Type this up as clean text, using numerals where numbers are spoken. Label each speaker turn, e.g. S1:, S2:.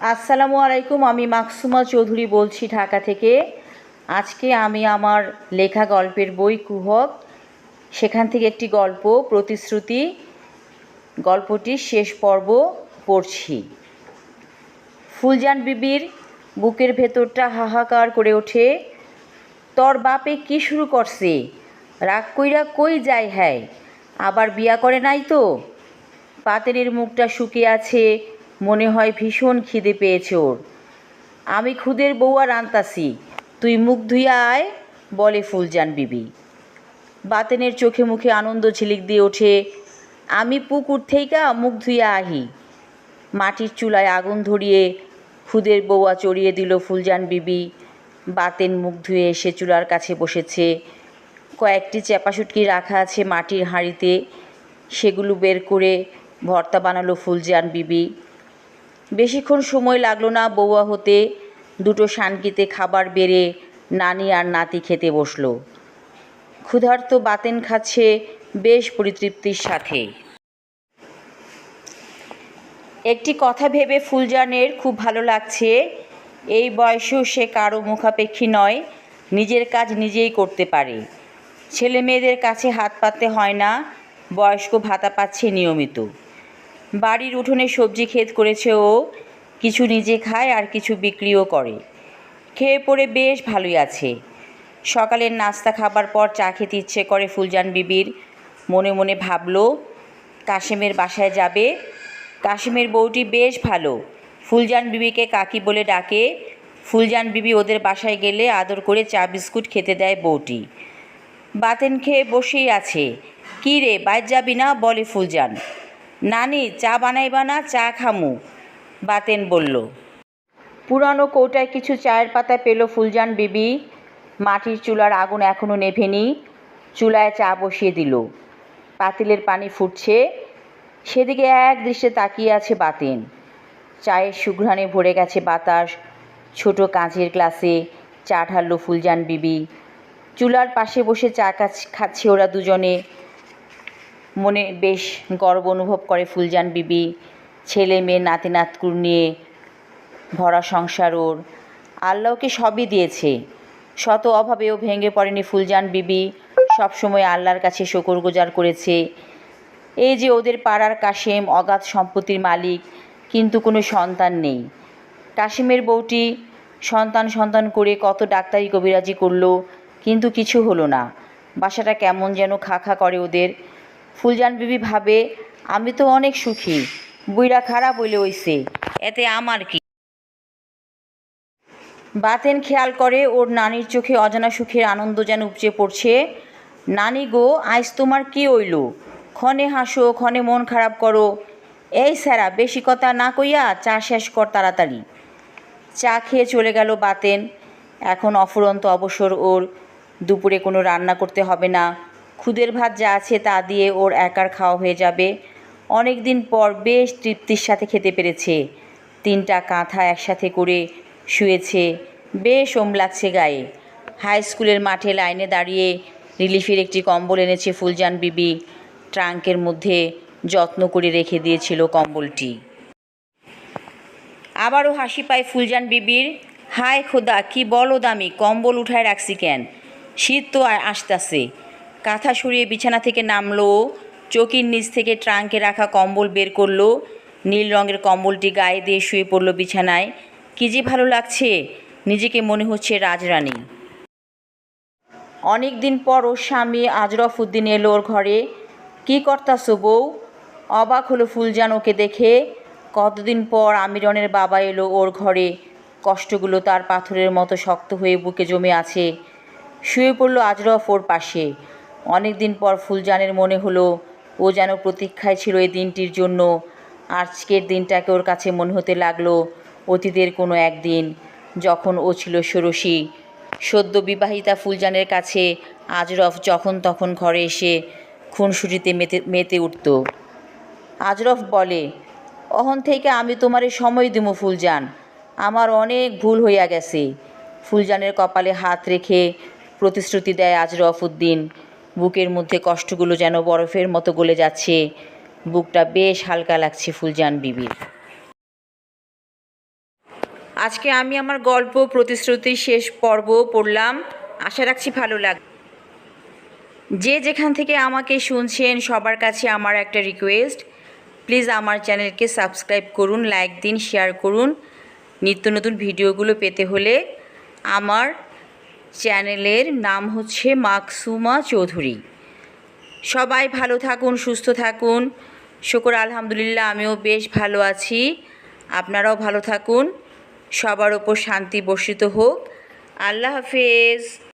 S1: আসসালামু আলাইকুম। আমি মাকসুমা চৌধুরী বলছি ঢাকা থেকে। আজকে আমি আমার লেখা গল্পের বই কুহক সেখান থেকে একটি গল্প প্রতিশ্রুতি গল্পটির শেষ পর্ব পড়ছি। ফুলজান বিবির বুকের ভেতরটা হাহাকার করে ওঠে। তোর বাপে কি শুরু করছে? রাগ কইরা কই যায়? হ্যাঁ, আবার বিয়া করে নাই তো? পাতেনের মুখটা শুকিয়ে আছে, মনে হয় ভীষণ খিদে পেয়েছে ওর। আমি খুদের বউ আর আনতাছি, তুই মুখ ধুইয়া আয়, বলে ফুলজান বিবি। বাতেনের চোখে মুখে আনন্দ ঝিলিক দিয়ে ওঠে। আমি পুকুর থেইকা মুখ ধুইয়া আহি। মাটির চুলায় আগুন ধরিয়ে খুদের বউয়া চড়িয়ে দিল ফুলজান বিবি। বাতেন মুখ ধুয়ে এসে চুলার কাছে বসেছে। কয়েকটি চ্যাপাশুটকি রাখা আছে মাটির হাঁড়িতে, সেগুলো বের করে ভর্তা বানালো ফুলজান বিবি। বেশিক্ষণ সময় লাগলো না বউয়া হতে। দুটো শানকিতে খাবার বেড়ে নানি আর নাতি খেতে বসলো। ক্ষুধার্ত বাতেন খাচ্ছে বেশ পরিতৃপ্তির সাথে। একটি কথা ভেবে ফুলজানের খুব ভালো লাগছে। এই বয়সেও সে কারো মুখাপেক্ষী নয়, নিজের কাজ নিজেই করতে পারে। ছেলে মেয়েদের কাছে হাত পাততে হয় না, বয়স্ক ভাতা পাচ্ছে নিয়মিত। বাড়ির উঠোনে সবজি ক্ষেত করেছে ও, কিছু নিজে খায় আর কিছু বিক্রিও করে। খেয়ে পড়ে বেশ ভালোই আছে। সকালের নাস্তা খাবার পর চা খেতে ইচ্ছে করে ফুলজান বিবির। মনে মনে ভাবল কাশেমের বাসায় যাবে। কাশেমের বউটি বেশ ভালো, ফুলজান বিবিকে কাকি বলে ডাকে। ফুলজান বিবি ওদের বাসায় গেলে আদর করে চা বিস্কুট খেতে দেয় বউটি। বাতেন খেয়ে বসেই আছে। কী রে, বাইর যাবি না? বলে ফুলজান। নানি, চা বানাইবা না? চা খামু, বাতেন বলল। পুরানো কৌটায় কিছু চায়ের পাতা পেল ফুলজান বিবি। মাটির চুলার আগুন এখনও নেভেনি। চুলায় চা বসিয়ে দিল। পাতিলের পানি ফুটছে, সেদিকে এক দৃষ্টে তাকিয়ে আছে বাতেন। চায়ের সুঘ্রাণে ভরে গেছে বাতাস। ছোট কাঁচের গ্লাসে চা ঢালল ফুলজান বিবি। চুলার পাশে বসে চা খাচ্ছে ওরা দুজনে। মনে বেশ গর্ব অনুভব করে ফুলজান বিবি। ছেলে মেয়ে নাতি নাতকুর নিয়ে ভরা সংসার ওর। আল্লাহকে সবই দিয়েছে, শত অভাবেও ভেঙে পড়েনি ফুলজান বিবি। সবসময় আল্লাহর কাছে শুকরগুজার করেছে। এই যে ওদের পাড়ার কাশেম অগাধ সম্পত্তির মালিক, কিন্তু কোনো সন্তান নেই। কাশেমের বউটি সন্তান করে কত ডাক্তারি কবিরাজি করলো, কিন্তু কিছু হলো না। বাসাটা কেমন যেন খা খা করে ওদের। ফুলজান বিবি ভাবে, আমি তো অনেক সুখী, বুইড়া খারাপ হইলে হইছে, এতে আমার কি? বাতেন খেয়াল করে ওর নানির চোখে অজানা সুখের আনন্দ যেন উপচে পড়ছে। নানি গো, আজ তোমার কি হইল? ক্ষণে হাসো, ক্ষণে মন খারাপ করো। এই স্যারা, বেশি কথা না কইয়া চা শেষ কর তাড়াতাড়ি। চা খেয়ে চলে গেল বাতেন। এখন অফুরন্ত অবসর ওর। দুপুরে কোনো রান্না করতে হবে না। খুদের ভাত যা আছে তা দিয়ে ওর একার খাওয়া হয়ে যাবে। অনেক দিন পর বেশ তৃপ্তির সাথে খেতে পেরেছে। 3টা কাঁথা একসাথে করে শুয়েছে, বেশ ওম লাগছে গায়ে। হাই স্কুলের মাঠে লাইনে দাঁড়িয়ে রিলিফের একটি কম্বল এনেছে ফুলজান বিবি। ট্রাঙ্কের মধ্যে যত্ন করে রেখে দিয়েছিল কম্বলটি। আবারও হাসি পায় ফুলজান বিবির। হায় খোদা, কি বলো দামি কম্বল উঠায় রাখছি কেন? শীত তো আসতেছে। কাঁথা সরিয়ে বিছানা থেকে নামলো। চৌকির নিচ থেকে ট্রাঙ্কে রাখা কম্বল বের করলো। নীল রঙের কম্বলটি গায়ে দিয়ে শুয়ে পড়ল বিছানায়। কি যে ভালো লাগছে, নিজেকে মনে হচ্ছে রাজরানী। অনেক দিন পর ওর স্বামী আজরফ উদ্দিন এলো ওর ঘরে। কি করতাছো বউ? অবাক হলো ফুলজান ওকে দেখে। কতদিন পর আমিরনের বাবা এলো ওর ঘরে। কষ্টগুলো তার পাথরের মতো শক্ত হয়ে বুকে জমে আছে। শুয়ে পড়ল আজরফ ওর পাশে। অনেক দিন পর ফুলজানের মনে হলো ও যেন প্রতীক্ষায় ছিল এই দিনটির জন্য। আজকের দিনটাকে ওর কাছে মনে হতে লাগলো অতীতের কোনো একদিন, যখন ও ছিল ষোড়শী। সদ্য বিবাহিতা ফুলজানের কাছে আজরফ যখন তখন ঘরে এসে খুনসুটিতে মেতে উঠত। আজরফ বলে, অহন থেকে আমি তোমারে সময় দিমু ফুলজান, আমার অনেক ভুল হইয়া গেছে। ফুলজানের কপালে হাত রেখে প্রতিশ্রুতি দেয় আজরফ উদ্দিন। বুকের মধ্যে কষ্টগুলো যেন বরফের মতো গলে যাচ্ছে। বুকটা বেশ হালকা লাগছে ফুলজান বিবির। আজকে আমি আমার গল্প প্রতিশ্রুতির শেষ পর্ব পড়লাম। আশা রাখছি ভালো লাগবে। যে যেখান থেকে আমাকে শুনছেন সবার কাছে আমার একটা রিকোয়েস্ট, প্লিজ আমার চ্যানেলকে সাবস্ক্রাইব করুন, লাইক দিন, শেয়ার করুন। নিত্য নতুন ভিডিওগুলো পেতে হলে আমার চ্যানেলের নাম হচ্ছে মাকসুমা চৌধুরী। সবাই ভালো থাকুন, সুস্থ থাকুন। শুকর আলহামদুলিল্লাহ আমিও বেশ ভালো আছি। আপনারাও ভালো থাকুন। সবার ওপর শান্তি বর্ষিত হোক। আল্লাহ হাফেজ।